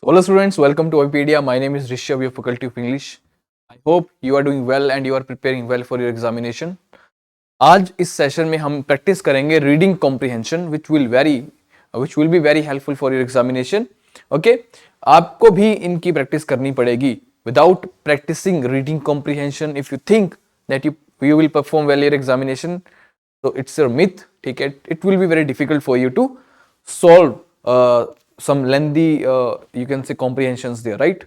Hello students, welcome to Wikipedia. My name is Rishabh, your faculty of English. I hope you are doing well and you are preparing well for your examination. आज इस session में हम practice करेंगे reading comprehension which will be very helpful for your examination. Okay? आपको भी इनकी practice करनी पड़ेगी. Without practicing reading comprehension, if you think that you will perform well your examination, so it's a myth. ठीक है? It will be very difficult for you to solve some lengthy you can say comprehensions there, right?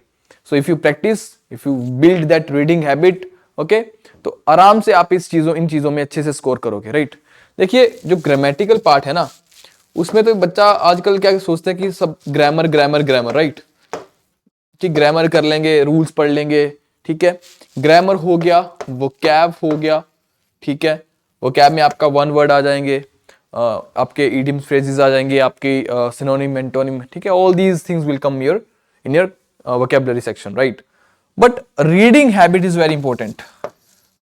So if you practice, if you build that reading habit, okay, तो आराम से आप इन चीजों में अच्छे से स्कोर करोगे, राइट? देखिए जो ग्रामेटिकल पार्ट है ना, उसमें तो बच्चा आजकल क्या सोचते हैं कि सब ग्रामर ग्रामर ग्रामर, राइट? कि ग्रामर कर लेंगे, रूल्स पढ़ लेंगे, ठीक है? ग्रामर हो गया, वोकैब हो गया, ठीक है? वोकैब में आपका वन वर्ड आ जाएंगे, आपके इडियम्स फ्रेजेस आ जाएंगे, आपके सिनोनिम एंटोनिम, ठीक है? All these things will come in your vocabulary section, right? But reading habit is very important,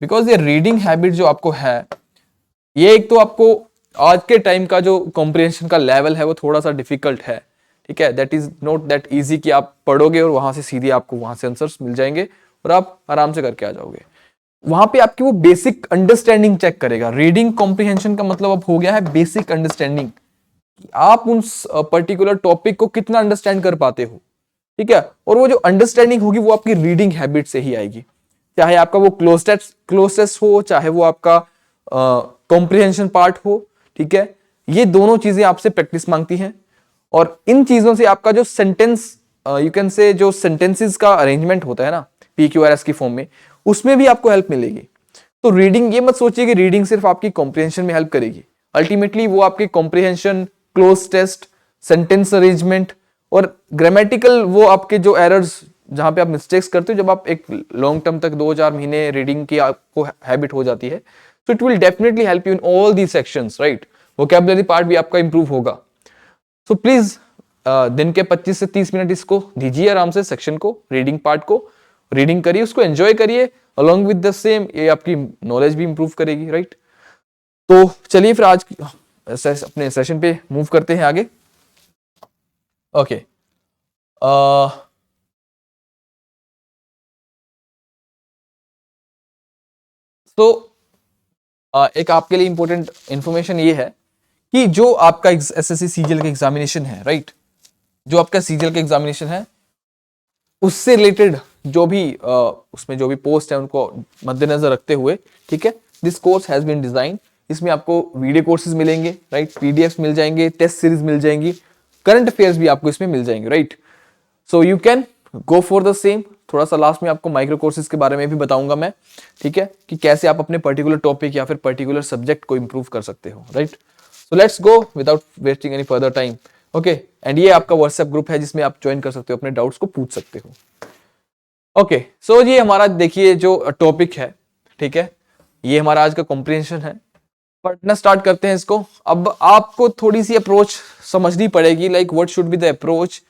because ये रीडिंग हैबिट जो आपको है, ये एक तो आपको आज के टाइम का जो कॉम्प्रिहेंशन का लेवल है वो थोड़ा सा डिफिकल्ट है, ठीक है? That is not that easy कि आप पढ़ोगे और वहां से सीधे आपको वहां से आंसर्स मिल जाएंगे और आप आराम से करके आ जाओगे. वहां पे आपकी वो बेसिक अंडरस्टैंडिंग चेक करेगा. रीडिंग कॉम्प्रिहेंशन का मतलब अब हो गया है बेसिक अंडरस्टैंडिंग, कि आप उस पर्टिकुलर टॉपिक को कितना अंडरस्टैंड कर पाते हो, ठीक है? और वो जो अंडरस्टैंडिंग होगी वो आपकी रीडिंग हैबिट से ही आएगी, चाहे आपका वो क्लोजेस्ट हो, चाहे वो आपका कॉम्प्रिहेंशन पार्ट हो, ठीक है? ये दोनों चीजें आपसे प्रैक्टिस मांगती हैं और इन चीजों से आपका जो सेंटेंस यू कैन से जो सेंटेंसेस का अरेंजमेंट होता है ना PQRS की फॉर्म में, उसमें भी आपको हेल्प मिलेगी. तो रीडिंग, ये मत सोचिए कि रीडिंग सिर्फ आपकी कॉम्प्रिहेंशन में हेल्प करेगी. अल्टीमेटली वो आपकी comprehension, cloze test, sentence arrangement और ग्रामेटिकल वो आपके जो एरर्स जहां पे आप मिस्टेक्स करते हो, जब आप एक लॉन्ग टर्म तक 2-4 महीने रीडिंग की आपको हैबिट हो जाती है, so it will definitely help you in all these sections, right? vocabulary part भी आपका इंप्रूव होगा. सो प्लीज दिन के 25 से 30 मिनट इसको दीजिए आराम से, सेक्शन को, रीडिंग पार्ट को रीडिंग करिए, उसको एंजॉय करिए. अलोंग विद द सेम ये आपकी नॉलेज भी इंप्रूव करेगी, राइट? तो चलिए फिर आज अपने सेशन पे मूव करते हैं आगे. ओके, तो एक आपके लिए इंपॉर्टेंट इंफॉर्मेशन ये है कि जो आपका SSC CGL का एग्जामिनेशन है, राइट? जो आपका CGL का एग्जामिनेशन है, उससे रिलेटेड जो भी उसमें जो भी पोस्ट है उनको मद्देनजर रखते हुए, ठीक है, this course has been design. इसमें आपको वीडियो कोर्सेज मिलेंगे, राइट? PDFs मिल जाएंगे, टेस्ट सीरीज मिल जाएंगी, करंट अफेयर्स भी आपको इसमें मिल जाएंगे, right? So you can go for the same. थोड़ा सा लास्ट में आपको माइक्रो कोर्सेज के बारे में भी बताऊंगा मैं, ठीक है, कि कैसे आप अपने पर्टिकुलर टॉपिक या फिर पर्टिकुलर सब्जेक्ट को इंप्रूव कर सकते हो, right? So let's go without wasting any further time. Okay, and ये आपका व्हाट्सएप ग्रुप है जिसमें आप ज्वाइन कर सकते हो, अपने डाउट्स को पूछ सकते हो. ओके, सो ये हमारा देखिए जो टॉपिक है, ठीक है, ये हमारा आज का कॉम्प्रिहेंशन है. पढ़ना स्टार्ट करते हैं इसको. अब आपको थोड़ी सी अप्रोच समझनी पड़ेगी, like what should be the approach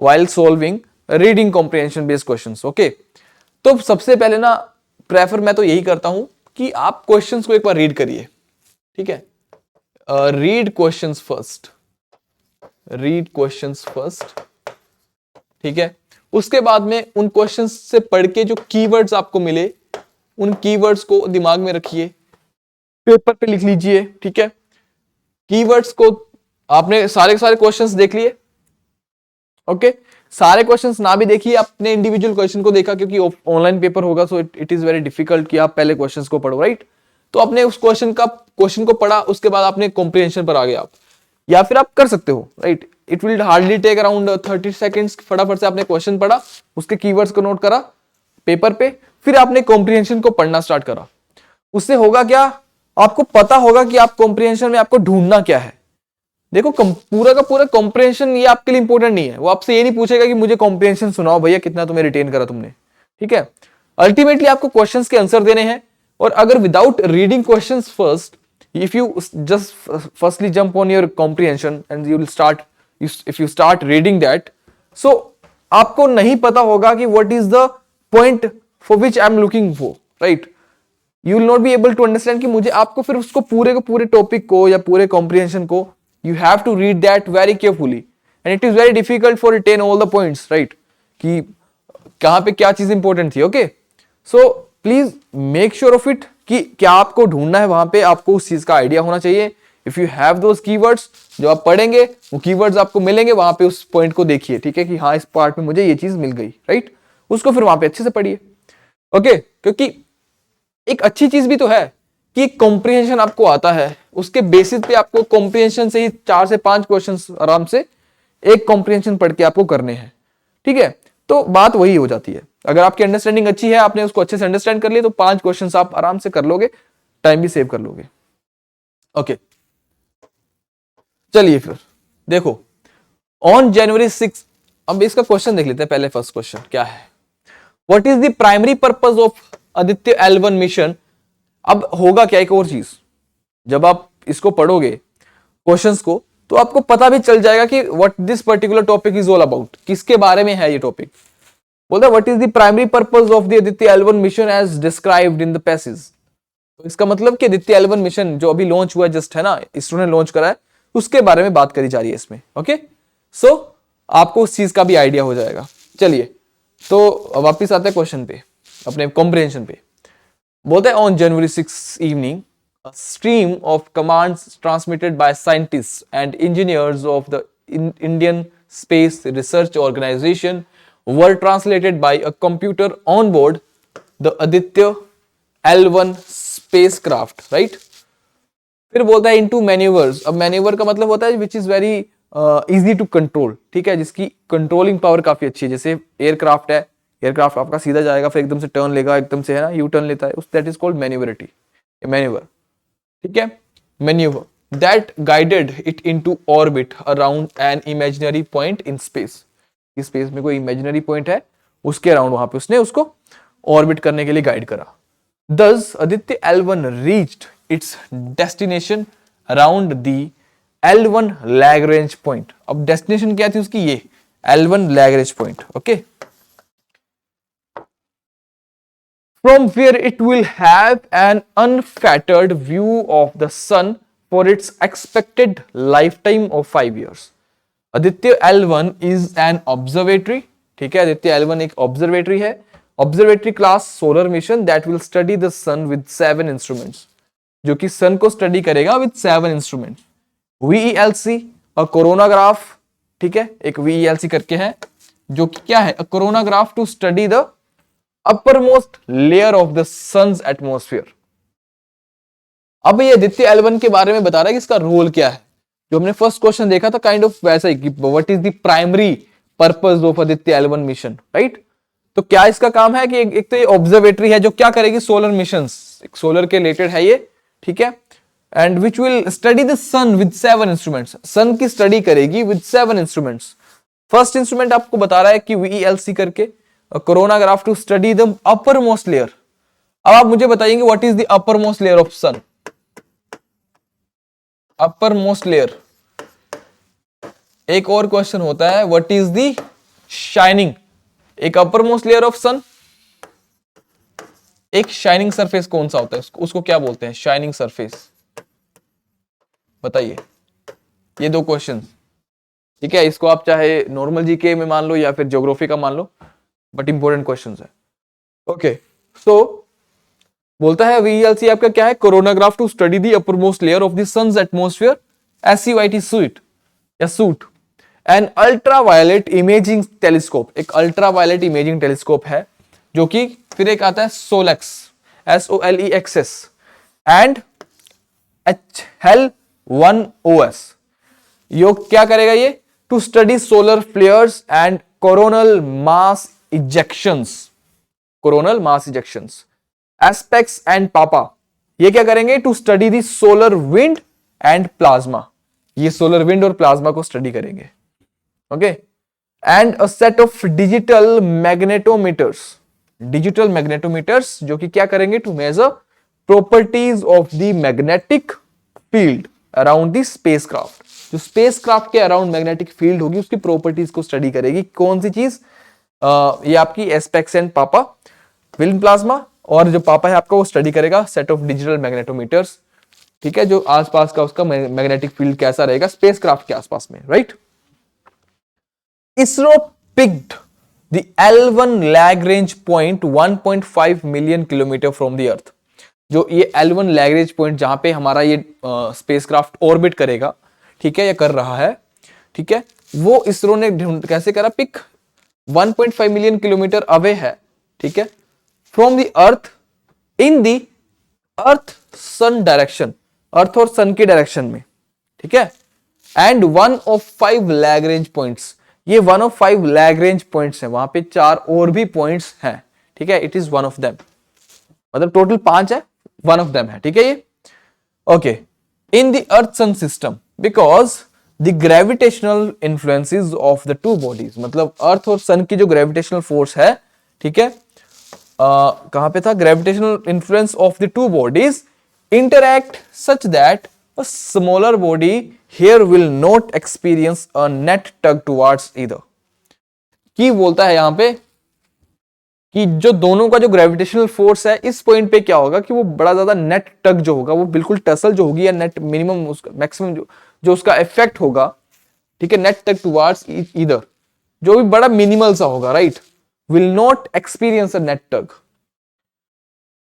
while solving reading comprehension based questions. Okay, तो सबसे पहले ना प्रेफर मैं तो यही करता हूं कि आप क्वेश्चंस को एक बार रीड करिए, ठीक है? Read questions first, read questions first, ठीक है? उसके बाद में उन क्वेश्चंस से पढ़ के जो कीवर्ड्स आपको मिले, उन कीवर्ड्स को दिमाग में रखिए, पेपर पे लिख लीजिए, ठीक है? कीवर्ड्स को आपने सारे क्वेश्चंस देख लिए, ओके? सारे क्वेश्चंस ना भी देखिए, अपने इंडिविजुअल क्वेश्चन को देखा, क्योंकि ऑनलाइन पेपर होगा, सो इट इज वेरी डिफिकल्ट कि आप पहले क्वेश्चंस को पढ़ो, राइट? तो आपने उस क्वेश्चन को पढ़ा, उसके बाद आपने कॉम्प्रिहेंशन पर आ गए आप, या फिर आप कर सकते हो, right? It will hardly take around 30 seconds. फटाफट से आपने क्वेश्चन पढ़ा, उसके कीवर्ड्स को नोट करा पेपर पे, फिर आपने कॉम्प्रिहेंशन को पढ़ना स्टार्ट करा. उससे होगा क्या, आपको पता होगा कि आप कॉम्प्रिहेंशन में आपको ढूंढना क्या है. देखो पूरा का पूरा कॉम्प्रिहेंशन ये आपके लिए इंपॉर्टेंट नहीं है. वो आपसे ये नहीं पूछेगा कि मुझे कॉम्प्रिहेंशन सुनाओ भैया, कितना तुम्हें रिटेन करा तुमने, ठीक है? अल्टीमेटली आपको क्वेश्चंस के आंसर देने हैं. और अगर without reading questions first, if you just firstly jump on your comprehension and you will start, if you start reading that, so आपको नहीं पता होगा कि what is the point for which I am looking for, right? You will not be able to understand कि मुझे, आपको फिर उसको पूरे के पूरे टॉपिक को या पूरे comprehension को you have to read that very carefully. And it is very difficult for retain all the points, right, कि कहां पे क्या चीज इंपॉर्टेंट थी. Okay, so please make sure of it कि क्या आपको ढूंढना है, वहां पे आपको उस चीज का आइडिया होना चाहिए. If you have those keywords, जो आप पढ़ेंगे वो कीवर्ड्स आपको मिलेंगे, वहां पे उस पॉइंट को देखिए, ठीक है, कि हाँ इस पार्ट में मुझे ये चीज मिल गई, राइट, उसको फिर वहां पे अच्छे से पढ़िए. ओके, क्योंकि एक अच्छी चीज भी तो है कि कॉम्प्रिहेंशन आपको आता है, उसके बेसिस पे आपको कॉम्प्रिहेंशन से ही 4 से 5 क्वेश्चंस आराम से एक कॉम्प्रिहेंशन पढ़ के आपको करने हैं, ठीक है. तो बात वही हो जाती है, अगर आपकी अंडरस्टैंडिंग अच्छी है, आपने उसको अच्छे से अंडरस्टैंड कर लिया, तो 5 क्वेश्चंस आप आराम से कर लोगे, टाइम भी सेव कर लोगे. ओके, चलिए फिर देखो, ऑन जनवरी 6, अब इसका क्वेश्चन देख लेते हैं पहले. फर्स्ट क्वेश्चन क्या है, what is the primary purpose of Aditya L1 mission. अब होगा क्या, एक और चीज, जब आप इसको पढ़ोगे क्वेश्चंस को, तो आपको पता भी चल जाएगा कि what this particular topic is all about, किसके बारे में है ये टॉपिक. बोलता है what is the primary purpose of the Aditya L1 mission as described in the passage. तो इसका मतलब कि आदित्य L1 मिशन जो अभी लॉन्च हुआ है, जस्ट है ना, इसरो ने लॉन्च करा है, उसके बारे में बात करी जा रही है इसमें. ओके, सो आपको उस चीज का भी आइडिया हो जाएगा. चलिए, तो वापिस आते हैं क्वेश्चन पे, अपने कॉम्प्रिहेंशन पे. बोलते हैं on January 6 evening, a stream of commands transmitted by scientists and engineers of the Indian Space Research Organization were translated by a computer on board the Aditya L1 spacecraft, right? फिर बोलता है into maneuvers. अब maneuver का मतलब होता है which is very easy to control, ठीक है, जिसकी कंट्रोलिंग पावर काफी अच्छी है. जैसे एयरक्राफ्ट है, एयरक्राफ्ट आपका सीधा जाएगा, फिर एकदम से टर्न लेगा, एकदम से है ना यू टर्न लेता है, दैट इज कॉल्ड मैन्यूवरिटी, मैन्यूवर, ठीक है, manoeuvre that guided it into orbit around an imaginary point in space. इस स्पेस में कोई इमेजिनरी पॉइंट है, उसके अराउंड वहां पे उसने उसको ऑर्बिट करने के लिए गाइड करा. Thus Aditya L1 reached its destination around the L1 Lagrange point. अब डेस्टिनेशन क्या थी उसकी, ये L1 Lagrange point. Okay, from where it will have an unfettered view of the sun for its expected lifetime of 5 years. Aditya L1 is an observatory. ठीक है, Aditya L1 एक observatory है, observatory class solar mission that will study the sun with 7 instruments, जो कि सन को study करेगा with 7 instruments. VELC और coronagraph, ठीक है, एक VELC करके है, जो कि क्या है, coronagraph to study the uppermost layer of the sun's atmosphere. अब ये आदित्य L1 के बारे में बता रहा है कि इसका रोल क्या है. जो हमने फर्स्ट क्वेश्चन देखा था काइंड ऑफ वैसा ही, कि what is the primary purpose of Aditya L1 mission, right. तो क्या इसका काम है कि एक तो ये ऑब्जर्वेटरी है जो क्या करेगी, सोलर मिशंस, सोलर के रिलेटेड है ये, ठीक है, and which will study the sun with 7 instruments. Sun की स्टडी करेगी विद 7 इंस्ट्रूमेंट्स. फर्स्ट इंस्ट्रूमेंट आपको बता रहा है कि VELC करके, coronagraph to study the upper most layer. अब आप मुझे बताइएंगे what is the upper most layer of sun. Upper most layer. एक और क्वेश्चन होता है व्हाट इज द शाइनिंग. एक अपर मोस्ट लेयर ऑफ सन, एक शाइनिंग सरफेस कौन सा होता है, उसको क्या बोलते हैं, शाइनिंग सरफेस. बताइए, ये 2 क्वेश्चन, ठीक है, इसको आप चाहे नॉर्मल जीके में मान लो या फिर ज्योग्राफी का मान लो, बट इंपॉर्टेंट क्वेश्चन है. ओके, सो बोलता है VELC आपका क्या है, coronagraph to study the upper most layer of the sun's atmosphere, SCYT suit या suit. An ultraviolet imaging telescope, एक अल्ट्रावायलेट इमेजिंग टेलीस्कोप है, जो कि फिर एक आता है सोलेक्स, SOLEXS, एंड HL1OS. यो क्या करेगा ये, to study solar flares and coronal mass ejections. Coronal mass ejections. ASPEX and PAPA, ये क्या करेंगे, to study the solar wind and plasma. ये सोलर विंड और प्लाज्मा को स्टडी करेंगे. Okay, and a set of digital magnetometers. Digital magnetometers जो कि क्या करेंगे, to measure properties of the magnetic field around the spacecraft. जो स्पेसक्राफ्ट के अराउंड मैग्नेटिक फील्ड होगी उसकी प्रॉपर्टीज को स्टडी करेगी. कौन सी चीज, ये आपकी एस्पेक्ट्स एंड पापा, विंड प्लाज्मा, और जो पापा है आपका वो स्टडी करेगा सेट ऑफ डिजिटल मैग्नेटोमीटर्स, ठीक है, जो आसपास का उसका मैग्नेटिक फील्ड कैसा रहेगा स्पेसक्राफ्ट के आसपास में, right. ISRO picked the L1 Lagrange point 1.5 million kilometre from the अर्थ। जो ये L1 Lagrange पॉइंट जहां पे हमारा ये स्पेसक्राफ्ट ऑर्बिट करेगा, ठीक है, या कर रहा है, ठीक है, वो इसरो ने कैसे करा, पिक 1.5 मिलियन किलोमीटर अवे है, ठीक है, from the earth in the earth sun direction, earth और सन के डायरेक्शन में, ठीक है, एंड 1 of 5 लैग्रेंज पॉइंट्स, ये 1 of 5 लैग्रेंज पॉइंट्स है, वहां पे 4 और भी पॉइंट्स हैं, ठीक है, इट इज 1 of them, मतलब टोटल 5 है, 1 of them है, ठीक है ये, okay, in the earth sun system because the gravitational influences of the two bodies, मतलब अर्थ और सन की जो ग्रेविटेशनल फोर्स है, ठीक है, कहां पे था, gravitational influence of the two bodies interact such that a smaller body here will not experience a net tug towards either. की बोलता है यहां पे कि जो दोनों का जो ग्रेविटेशनल फोर्स है इस पॉइंट पे क्या होगा कि वो बड़ा ज्यादा नेट टग जो होगा, वो बिल्कुल टसल जो होगी, या नेट मिनिमम उसका मैक्सिमम जो उसका इफेक्ट होगा, ठीक है, नेट टग टुवर्ड्स ईदर, जो भी बड़ा मिनिमल सा होगा, right, will not experience a net tug.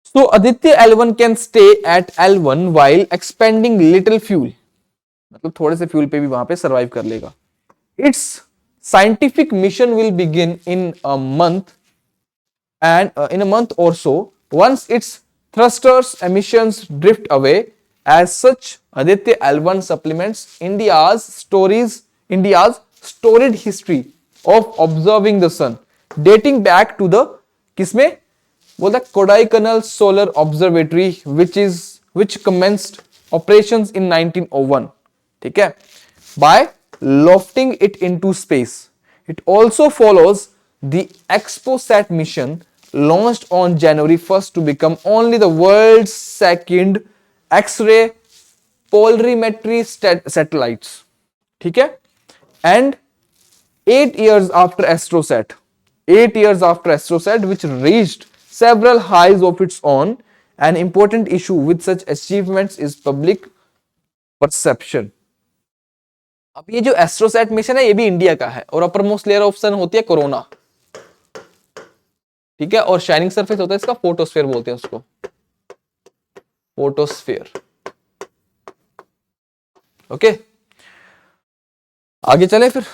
So Aditya L1 can stay at L1 while expending little fuel. मतलब थोड़े से फ्यूल पे भी वहां पे सरवाइव कर लेगा. Its scientific mission will begin in a month in a month or so once its thrusters emissions drift away. As such, Aditya L1 supplements India's storied history of observing the sun. Dating back to the किसमें बोलता है, Kodaikanal solar observatory which commenced operations in 1901, ठीक है, by lofting it into space. It also follows the XPoSat mission launched on January 1st to become only the world's second X-ray polarimetry satellites, ठीक है, and 8 years after AstroSat, 8 years after AstroSat, which reached several highs of its own. An important issue with such achievements is public perception. अब ये जो AstroSat mission है ये भी India का है, और अपर मोस्ट लेयर ऑफ सन होती है कोरोना, ठीक है, और शाइनिंग सरफेस होता है इसका फोटोस्फीयर बोलते हैं उसको, फोटोस्फीयर, ओके, आगे चले फिर,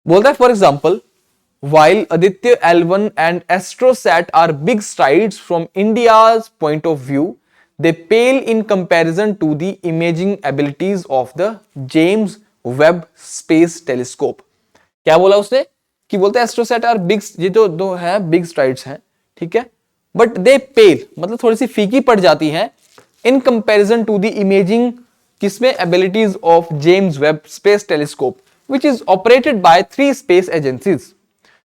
बोलता है for example, while Aditya L1 and AstroSat are big strides from India's point of view, they pale in comparison to the imaging abilities of the James Webb Space Telescope. क्या बोला उसने कि बोलते हैं AstroSat are big, ये जो दो है big strides हैं, ठीक है, but they pale, मतलब थोड़ी सी फीकी पड़ जाती हैं in comparison to the imaging किसमें abilities of James Webb Space Telescope, which is operated by 3 space agencies.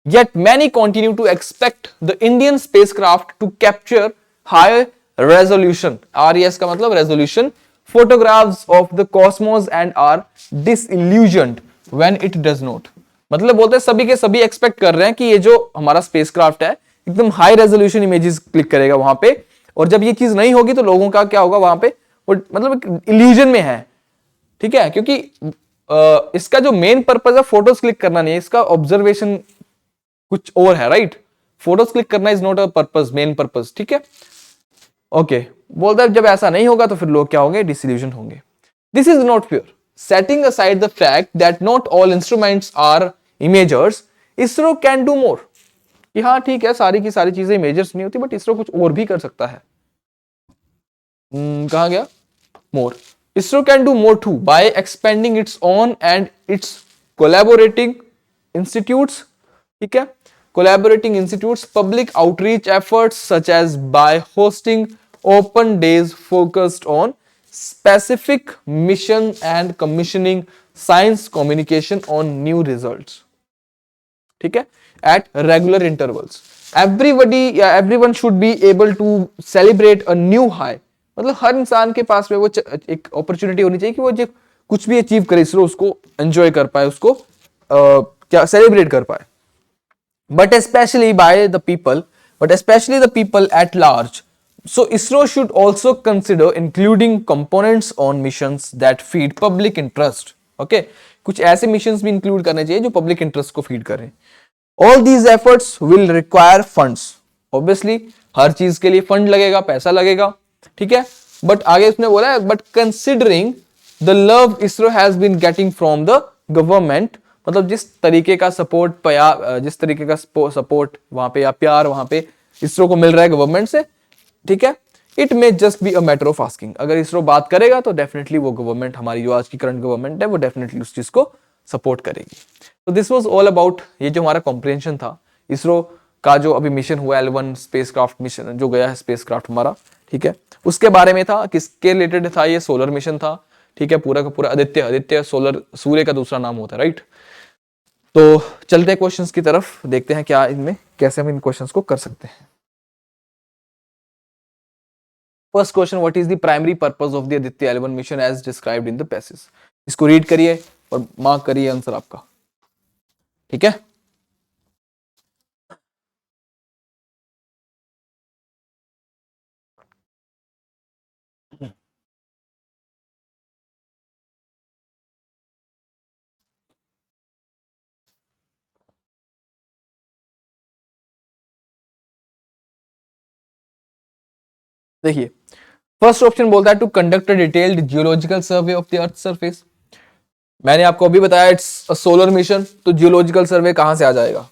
Yet many continue to expect the Indian spacecraft to capture high resolution, RES का मतलब resolution, photographs of the cosmos and are disillusioned when it does not. मतलब बोलते हैं सभी के सभी expect कर रहे हैं कि ये जो हमारा स्पेसक्राफ्ट है एकदम हाई रेजोल्यूशन इमेजेस क्लिक करेगा वहां पे, और जब ये चीज नहीं होगी तो लोगों का क्या होगा, वहां पे वो मतलब इल्यूजन में है, ठीक है, क्योंकि इसका जो मेन पर्पज है फोटोज क्लिक करना नहीं है, इसका ऑब्जर्वेशन कुछ और है, राइट, फोटोज क्लिक करना is not a purpose, main purpose, ठीक है, ओके, बोलता है जब ऐसा नहीं होगा तो फिर लोग क्या होंगे, डिसिल्यूजन होंगे. This is not pure. Setting aside the fact that not all instruments are imagers, ISRO can do more. कि हाँ ठीक है, सारी की सारी चीजें इमेजर्स नहीं होती, बट इसरो कुछ और भी कर सकता है. कहां गया, more. ISRO can do more to by expanding its own and its collaborating institutes, ठीक है, collaborating institutes, public outreach efforts such as by hosting open days focused on specific mission and commissioning science communication on new results, ठीक है, at regular intervals. Everyone should be able to celebrate a new high. मतलब हर इंसान के पास में वो एक opportunity होनी चाहिए कि वो जो कुछ भी अचीव करे इसरो उसको एंजॉय कर पाए, उसको क्या सेलिब्रेट कर पाए. But especially the people at large. So ISRO should also consider including components on missions that feed public interest. Okay, कुछ ऐसे मिशंस भी इंक्लूड करने चाहिए जो पब्लिक इंटरेस्ट को फीड करें। All these efforts will require funds, obviously हर चीज के लिए फंड लगेगा, पैसा लगेगा, ठीक है। बट आगे उसने बोला है but considering the love ISRO has been getting from the government, मतलब जिस तरीके का सपोर्ट जिस तरीके का सपोर्ट वहां पे या प्यार वहां पे इसरो को मिल रहा है गवर्नमेंट से, ठीक है, it may just be a matter of asking. अगर इसरो बात करेगा तो डेफिनेटली वो गवर्नमेंट, हमारी जो आज की करंट गवर्नमेंट है, वो डेफिनेटली उस चीज को सपोर्ट करेगी। तो दिस वाज ऑल अबाउट ये जो हमारा कॉम्प्रिहेंशन था इसरो का, जो अभी मिशन हुआ L1 स्पेसक्राफ्ट मिशन जो गया है स्पेसक्राफ्ट हमारा, ठीक है, उसके बारे में था। किसके रिलेटेड था ये? सोलर मिशन था, ठीक है, पूरा का पूरा आदित्य सोलर, सूर्य का दूसरा नाम होता है, राइट। तो चलते हैं क्वेश्चंस की तरफ, देखते हैं क्या इनमें, कैसे हम इन क्वेश्चंस को कर सकते हैं। First question, what is the primary purpose of the Aditya L1 mission as described in the passage. इसको रीड करिए और मार्क करिए आंसर आपका, ठीक है। देखिए फर्स्ट ऑप्शन बोलता है to conduct a detailed geological survey of the earth surface. मैंने आपको अभी बताया इट्स अ सोलर मिशन, तो जियोलॉजिकल सर्वे कहां से आ जाएगा?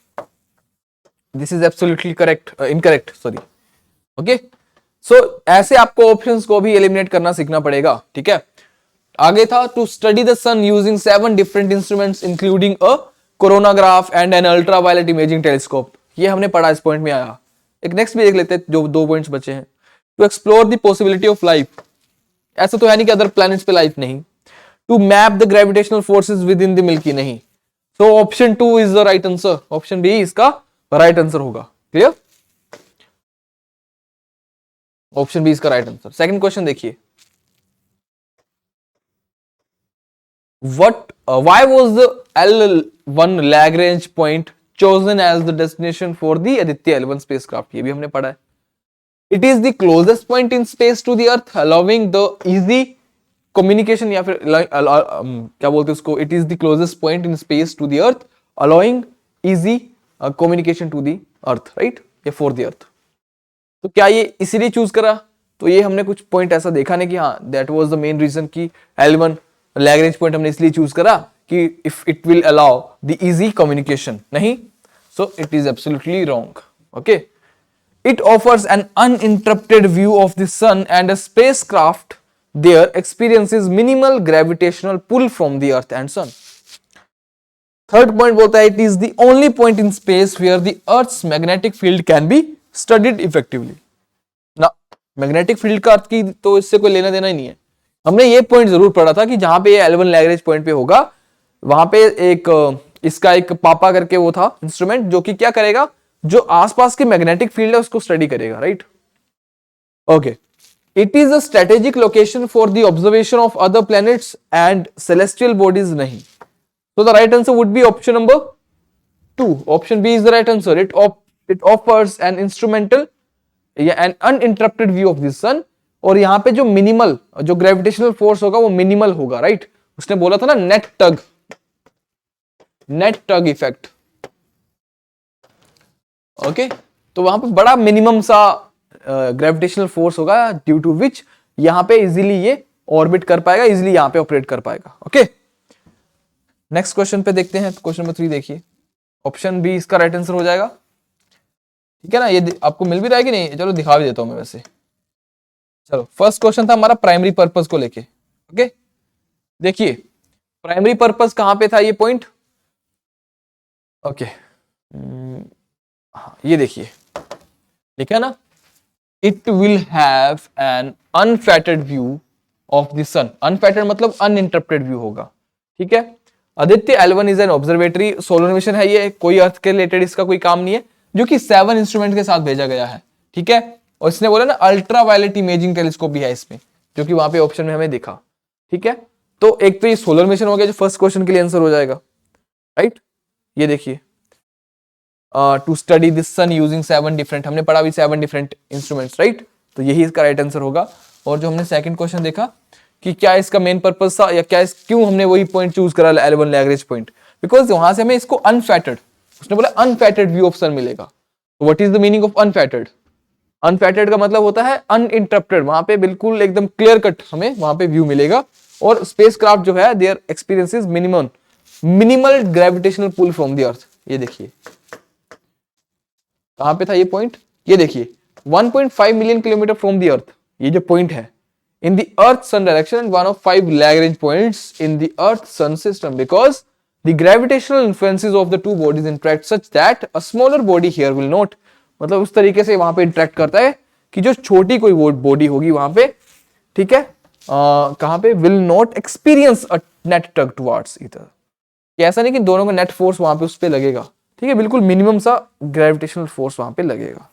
This is absolutely correct, incorrect, sorry, okay. So ऐसे आपको ऑप्शंस को भी एलिमिनेट करना सीखना पड़ेगा, ठीक है। आगे था to study the sun using 7 different instruments including a coronagraph and an ultraviolet imaging telescope. ये हमने पढ़ा, इस पॉइंट में आया। एक नेक्स्ट भी देख लेते हैं, जो 2 पॉइंट्स बचे हैं। To explore the possibility of life, ऐसा तो है नहीं कि अदर प्लैनेट्स पे लाइफ नहीं। To map the gravitational forces with in the milky, नहीं। So option 2 is the right answer, option B इसका राइट आंसर होगा। क्लियर? ऑप्शन बी इसका राइट आंसर। सेकंड क्वेश्चन देखिए, why was the L1 Lagrange point chosen as the destination for the Aditya L1 spacecraft? ये भी हमने पढ़ा है। It is the closest point in space to the Earth, allowing the easy communication, या फिर क्या बोलते हैं उसको, it is the closest point in space to the Earth, allowing easy communication to the Earth, right? या for the Earth। तो क्या ये इसीलिए चूज करा? तो ये हमने कुछ पॉइंट ऐसा देखा नहीं कि हाँ that was the main reason कि L1 लैग्रेंज पॉइंट हमने इसलिए चूज करा कि if it will allow the easy communication, नहीं। So it is absolutely wrong, okay. It offers an uninterrupted view of the sun and a spacecraft there experiences minimal gravitational pull from the earth and sun. Third point बोलता है it is the only point in space where the earth's magnetic field can be studied effectively. ना, magnetic field का अर्थ की तो इससे कोई लेना देना ही नहीं है। हमने ये पॉइंट जरूर पढ़ा था कि जहां पे ये L1 लैग्रेंज पॉइंट पे होगा, वहां पे एक इसका एक पापा करके वो था इंस्ट्रूमेंट, जो कि क्या करेगा, जो आसपास की मैग्नेटिक फील्ड है उसको स्टडी करेगा, right. Okay, it is a strategic location for the observation of other planets and celestial bodies, नहीं। तो the right answer would be option number 2, option B is the right answer. It offers an instrumental या an uninterrupted view of the sun, और यहां पे जो minimal, जो gravitational force होगा वो मिनिमल होगा, राइट। उसने बोला था ना नेट टग इफेक्ट, ओके। तो वहां पे बड़ा मिनिमम सा ग्रेविटेशनल फोर्स होगा, ड्यू टू विच यहां पे इजीली ये ऑर्बिट कर पाएगा, इजीली यहां पे ऑपरेट कर पाएगा, ओके। नेक्स्ट क्वेश्चन पे देखते हैं, क्वेश्चन नंबर 3 देखिए, ऑप्शन बी इसका राइट आंसर हो जाएगा, ठीक है ना। ये आपको मिल भी रहा है कि नहीं? चलो दिखा भी देता हूं मैं वैसे। चलो फर्स्ट क्वेश्चन था हमारा प्राइमरी पर्पस को लेके, ओके। देखिए प्राइमरी पर्पस कहां पे था ये पॉइंट, ओके। ये देखिए, ठीक है ना। It will have an unfettered view of the sun, unfettered मतलब अनइंटरप्टेड व्यू होगा, ठीक है। Aditya L1 is an observatory solar mission है, ये कोई अर्थ के रिलेटेड इसका कोई काम नहीं है, जो कि 7 इंस्ट्रूमेंट के साथ भेजा गया है, ठीक है। और इसने बोला ना अल्ट्रावायलेट इमेजिंग टेलीस्कोप भी है इसमें, जो कि वहां पे ऑप्शन में हमें दिखा, ठीक है। तो एक तो ये सोलर मिशन हो गया जो फर्स्ट क्वेश्चन के लिए आंसर हो जाएगा, राइट। ये देखिए to study this sun using 7 different, हमने पढ़ा भी 7 डिफरेंट इंस्ट्रूमेंट्स, राइट। तो यही इसका राइट आंसर होगा। और जो हमने सेकंड क्वेश्चन देखा कि क्या इसका मेन पर्पस था या क्या क्यों हमने वही पॉइंट चूज करा L1 लैग्रेंज पॉइंट, बिकॉज वहां से हमें इसको अनफैटेड, उसने बोला अनफैटेड व्यू ऑफ सन मिलेगा। तो what is the meaning of unfettered? Unfettered का मतलब होता है अनइंटरप्टेड, वहां पे बिल्कुल एकदम क्लियर कट हमें वहां पे व्यू मिलेगा। और स्पेसक्राफ्ट जो है there experiences minimal gravitational pull from the earth. ये देखिए कहां पे था ये पॉइंट, ये देखिए 1.5 million kilometre from the earth, ये जो पॉइंट है in the earth sun direction and one of 5 Lagrange points in the earth sun system, because the gravitational influences of the two bodies interact such that a smaller body here will not, मतलब उस तरीके से वहां पे interact करता है कि जो छोटी कोई बॉडी होगी वहां पे, ठीक है, कहां पे, will not experience a net tug towards either, कि ऐसा नहीं कि दोनों का नेट फोर्स वहां पे उस पे लगेगा, ठीक है, बिल्कुल मिनिमम सा ग्रेविटेशनल फोर्स वहां पे लगेगा।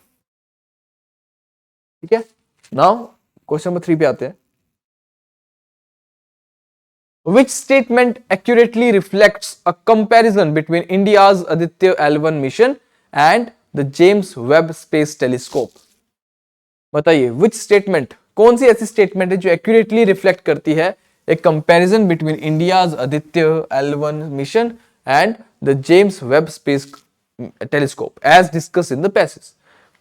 ठीक है, नाउ क्वेश्चन नंबर 3 पे आते हैं। Which statement accurately reflects a comparison between India's Aditya L1 mission and the James Webb Space Telescope? बताइए which statement, कौन सी ऐसी स्टेटमेंट है जो एक्यूरेटली रिफ्लेक्ट करती है एक comparison between India's Aditya L1 mission and the James Webb space telescope as discuss in the passage.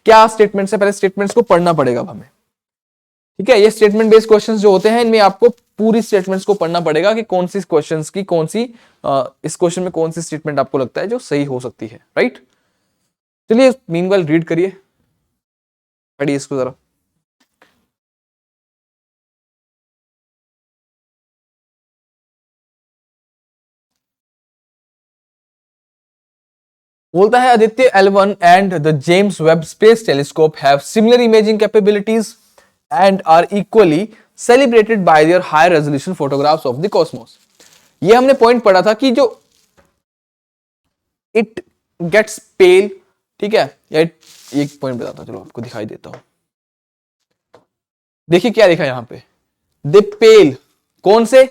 क्या statement है, पहले स्टेटमेंट्स को पढ़ना पड़ेगा अब हमें, ठीक है। ये स्टेटमेंट बेस्ड क्वेश्चंस जो होते हैं इनमें आपको पूरी स्टेटमेंट्स को पढ़ना पड़ेगा कि कौन सी क्वेश्चंस की कौन सी इस क्वेश्चन में कौन सी स्टेटमेंट आपको लगता है जो सही हो सकती है, राइट। चलिए मीनवाइल रीड करिए, पढ़िए इसको जरा। बोलता है Aditya L1 and the James Webb space telescope have similar imaging capabilities and are equally celebrated by their high resolution photographs of the cosmos. ये हमने पॉइंट पढ़ा था कि जो इट गेट्स पेल, ठीक है, एक पॉइंट बताता हूं, चलो आपको दिखाई देता हूं। देखिए क्या लिखा है यहां पे, दे पेल, कौन से,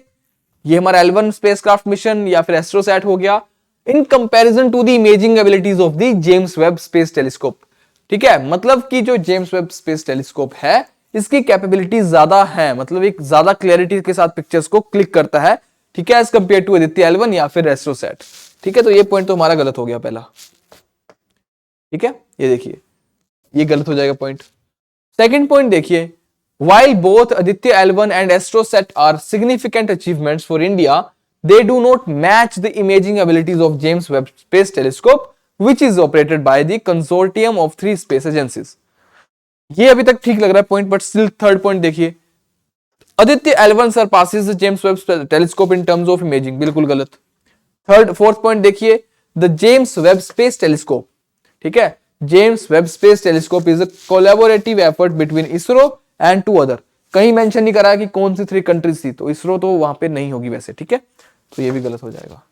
ये हमारा L1 स्पेसक्राफ्ट मिशन या फिर एस्ट्रोसैट हो गया, in comparison to the imaging abilities of the James Webb space telescope. ठीक है, मतलब कि जो जेम्स वेब स्पेस टेलीस्कोप है इसकी कैपेबिलिटी ज्यादा है, मतलब एक ज्यादा क्लैरिटी के साथ पिक्चर्स को क्लिक करता है, ठीक है, as compare to Aditya L1 या फिर एस्ट्रोसैट। ठीक है, तो ये पॉइंट तो हमारा गलत हो गया पहला, ठीक है, ये देखिए ये गलत हो जाएगा पॉइंट। सेकंड पॉइंट देखिए, while both Aditya L1 and AstroSat are significant achievements for India, they do not match the imaging abilities of James Webb Space Telescope, which is operated by the consortium of 3 space agencies. ये अभी तक ठीक लग रहा है point, but still third point देखिए, Aditya L1 surpasses the James Webb Telescope in terms of imaging, बिल्कुल गलत। फोर्थ पॉइंट देखिए, the James Webb space telescope, ठीक है, James Webb space telescope is a collaborative effort between ISRO and 2 other. कहीं mention नहीं करा कि कौन सी 3 कंट्रीज थी, तो इसरो तो वहां पे नहीं होगी वैसे, ठीक है, तो ये भी गलत हो जाएगा।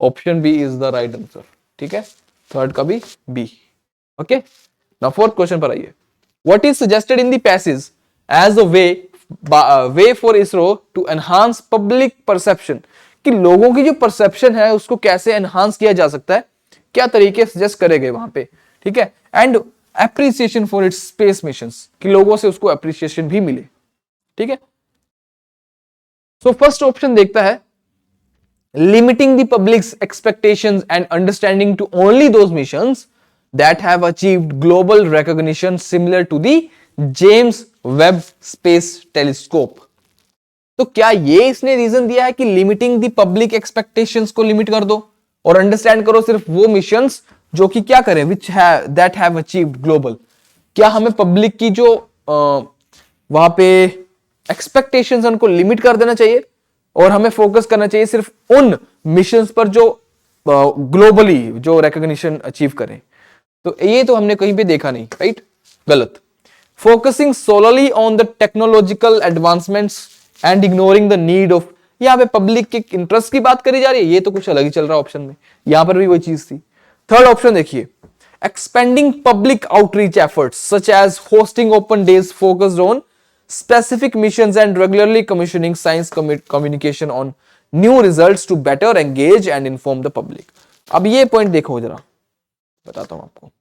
Option B is the right answer, ठीक है, थर्ड का भी B. Okay, now fourth question पर आइए। What is suggested in the passage as a way for ISRO to enhance public perception, कि लोगों की जो परसेप्शन है उसको कैसे एनहांस किया जा सकता है, क्या तरीके सजेस्ट करे गए वहां पे, ठीक है, and appreciation for its space missions, कि लोगों से उसको एप्रिसिएशन भी मिले, ठीक है। सो फर्स्ट ऑप्शन देखता है, limiting the public's expectations and understanding to only those missions that have achieved global recognition similar to the James Webb space telescope. तो क्या ये इसने रीजन दिया है कि लिमिटिंग द पब्लिक एक्सपेक्टेशंस को लिमिट कर दो और अंडरस्टैंड करो सिर्फ वो मिशंस जो कि क्या करें, which that have achieved global. क्या हमें पब्लिक की जो वहां पे एक्सपेक्टेशंस उनको लिमिट कर देना चाहिए और हमें फोकस करना चाहिए सिर्फ उन मिशंस पर जो ग्लोबली जो रिकॉग्निशन अचीव करें। तो ये तो हमने कहीं पे देखा नहीं, राइट, गलत। Focusing solely on the technological advancements and ignoring the need of, यहां पे पब्लिक के इंटरेस्ट की बात करी जा रही है, ये तो कुछ अलग ही चल रहा है ऑप्शन में, यहां पर भी वही चीज थी। थर्ड ऑप्शन देखिए, expanding public outreach efforts such as hosting open days focused on specific missions and regularly commissioning science communication on new results to better engage and inform the public। अब ये पॉइंट देखो जरा, बताता हूं आपको।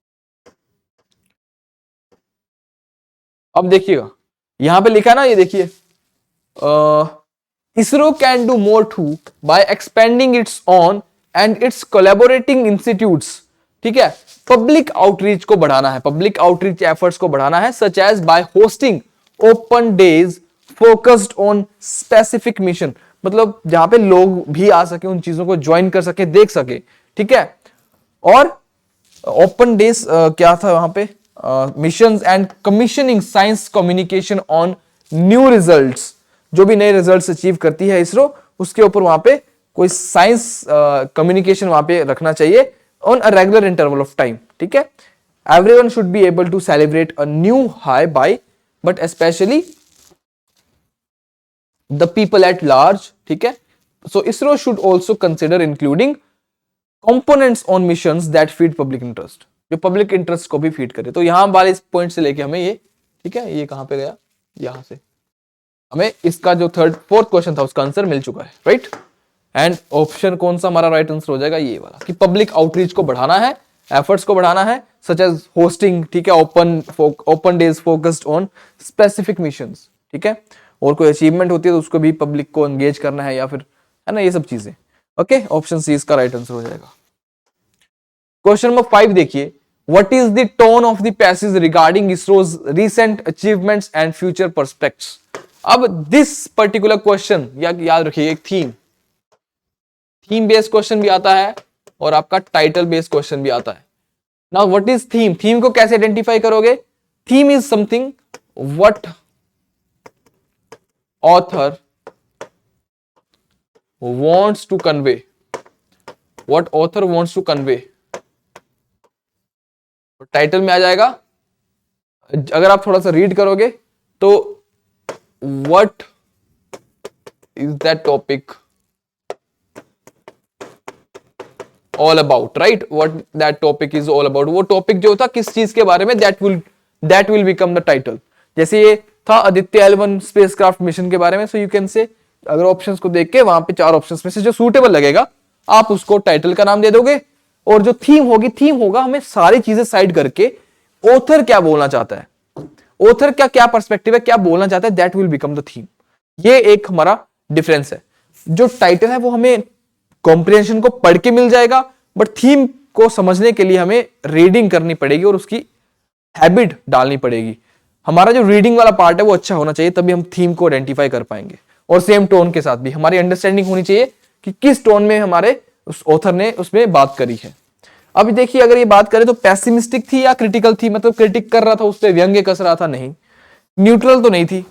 अब देखिएगा यहां पे लिखा ना, ये देखिए ISRO can do more too by expanding its own and its collaborating institutes. ठीक है, पब्लिक आउटरीच को बढ़ाना है, पब्लिक आउटरीच एफर्ट्स को बढ़ाना है, such as by hosting open days focused on specific mission, मतलब जहां पे लोग भी आ सके, उन चीजों को ज्वाइन कर सके, देख सके, ठीक है। और ओपन डेज क्या था वहां पे, missions and commissioning science communication on new results, जो भी नए रिजल्ट्स अचीव करती है इसरो, उसके ऊपर वहां पे कोई साइंस कम्युनिकेशन वहां पे रखना चाहिए on a regular interval of time, ठीक है। Everyone should be able to celebrate a new high by, but specially the people at large, ठीक है। So ISRO should also consider including components on missions that feed public interest, जो public interest को भी feed करे। तो यहां वाले इस पॉइंट से लेके हमें ये, ठीक है, ये कहां पे गया, यहां से हमें इसका जो फोर्थ क्वेश्चन था उसका आंसर मिल चुका है, राइट। एंड ऑप्शन कौन सा हमारा राइट आंसर हो जाएगा, ये वाला, कि पब्लिक आउटरीच को बढ़ाना है, एफर्ट्स को बढ़ाना है, सच एज होस्टिंग, ठीक है, open days focused on specific missions, ठीक है। और कोई अचीवमेंट होती है तो उसको भी पब्लिक को एंगेज करना है, या फिर, है ना, ये सब चीजें। ओके, ऑप्शन सी इसका राइट आंसर हो जाएगा। क्वेश्चन नंबर 5 देखिए, what is the tone of the passage regarding ISRO's recent achievements and future perspectives. अब दिस पर्टिकुलर क्वेश्चन याद रखिए, एक थीम बेस्ड क्वेश्चन भी आता है और आपका टाइटल बेस्ड क्वेश्चन भी आता है। Now what is theme, theme को कैसे आइडेंटिफाई करोगे, theme is something what author wants to convey, what author wants to convey, title में आ जाएगा। अगर आप थोड़ा सा रीड करोगे तो what is that topic all about, right, what that topic is all about, वो टॉपिक जो था किस चीज के बारे में, that will become the title। जैसे ये था आदित्य L1 स्पेसक्राफ्ट मिशन के बारे में, सो यू कैन से, अगर ऑप्शंस को देख के वहां पे 4 ऑप्शंस में से जो सूटेबल लगेगा आप उसको टाइटल का नाम दे दोगे, और जो थीम होगी, थीम होगा हमें सारी चीजें साइड करके ऑथर क्या बोलना चाहता है, ऑथर का क्या पर्सपेक्टिव है, क्या बोलना चाहता है, that will become the theme. ये एक हमारा डिफरेंस है। जो टाइटल है वो हमें कॉम्प्रिहेंशन को पढ़ के मिल जाएगा, बट थीम को समझने के लिए हमें रीडिंग करनी पड़ेगी और उसकी हैबिट डालनी पड़ेगी। हमारा जो रीडिंग वाला पार्ट है वो अच्छा होना चाहिए, तभी हम थीम को आइडेंटिफाई कर पाएंगे। और सेम टोन के साथ भी हमारी अंडरस्टैंडिंग होनी चाहिए कि किस टोन में हमारे उस ऑथर ने उसमें बात करी है। अब देखिए, अगर ये बात करें तो पैसिमिस्टिक थी या क्रिटिकल थी, मतलब क्रिटिक कर रहा था, उस पर व्यंग्य कस रहा था, नहीं। न्यूट्रल तो नहीं थी,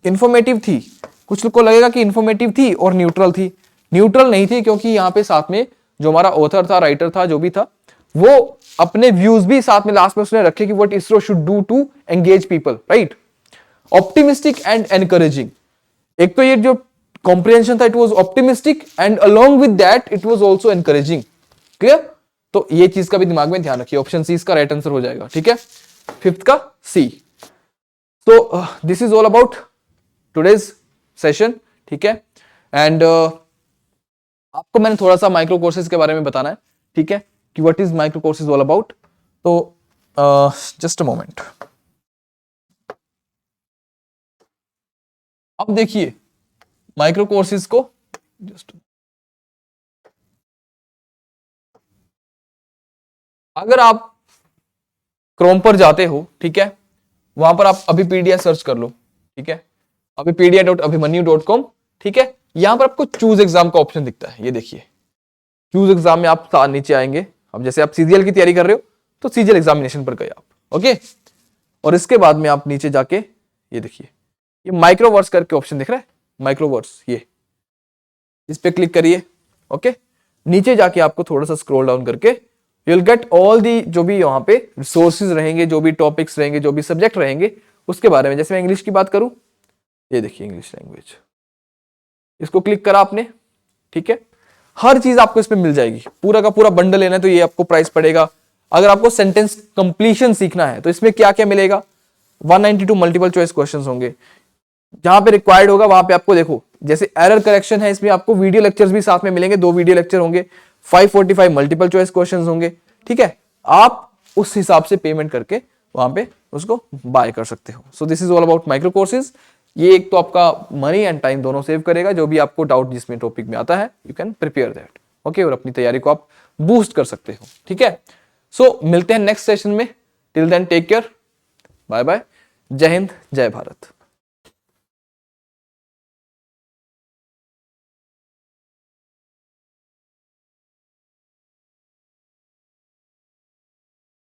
इंफॉर्मेटिव थी। कुछ लोग को लगेगा कि इंफॉर्मेटिव थी और न्यूट्रल थी, न्यूट्रल नहीं थी, क्योंकि यहाँ पे साथ में जो हमारा ऑथर था, राइटर था, जो भी था, वो अपने व्यूज भी साथ में लास्ट में उसने रखे कि what ISRO should do to engage people, right. Optimistic and encouraging, एक तो ये जो कॉम्प्रिहेंशन था it was optimistic and along with that it was also encouraging, clear. तो ये चीज का भी दिमाग में ध्यान रखिए, ऑप्शन सी इसका राइट आंसर हो जाएगा, ठीक है, 5th का सी। तो this is all about today's session, ठीक है। एंड आपको मैंने थोड़ा सा माइक्रो कोर्सेज के बारे में बताना है, ठीक है, कि what is micro courses all about. तो जस्ट अ मोमेंट, अब देखिए माइक्रो कोर्सेज को, जस्ट अगर आप क्रोम पर जाते हो, ठीक है, वहां पर आप अभिपीडिया सर्च कर लो, ठीक है, abipedia.abhimanyu.com, ठीक है। यहां पर आपको चूज एग्जाम का ऑप्शन दिखता है, ये देखिए, चूज एग्जाम में आप नीचे आएंगे। अब जैसे आप सीजीएल की तैयारी कर रहे हो तो सीजीएल एग्जामिनेशन पर गए आप, ओके, और इसके बाद में आप नीचे जाके ये देखिए, ये माइक्रोवर्स करके ऑप्शन दिख रहा है, माइक्रोवर्स, ये इस पे क्लिक करिए, ओके। नीचे जाके आपको थोड़ा सा स्क्रॉल डाउन करके you will get all the, जो भी वहां पे रिसोर्सेज रहेंगे, जो भी टॉपिक्स रहेंगे, जो भी सब्जेक्ट रहेंगे, उसके बारे में। जैसे मैं इंग्लिश की बात करूं, ये देखिए इंग्लिश लैंग्वेज, इसको क्लिक करा आपने, ठीक है, हर चीज आपको इसमें मिल जाएगी, पूरा का पूरा बंडल लेना है तो ये आपको प्राइस पड़ेगा। अगर आपको सेंटेंस कंप्लीशन सीखना है तो इसमें क्या क्या मिलेगा, 192 मल्टीपल चॉइस क्वेश्चंस होंगे, जहां पे रिक्वायर्ड होगा वहां पे आपको देखो, जैसे एरर करेक्शन है, इसमें आपको वीडियो लेक्चर्स भी साथ में मिलेंगे, 2 वीडियो लेक्चर होंगे, 545 मल्टीपल चॉइस क्वेश्चंस होंगे, ठीक है। आप उस हिसाब से पेमेंट करके वहां पे उसको बाय कर सकते हो। So this is all about micro courses. ये एक तो आपका मनी एंड टाइम दोनों सेव करेगा, जो भी आपको डाउट जिसमें टॉपिक में आता है you can prepare that, okay, और अपनी तैयारी को आप बूस्ट कर सकते हो, ठीक है। सो मिलते हैं नेक्स्ट सेशन में, till then take care, bye bye, जय हिंद, जय भारत।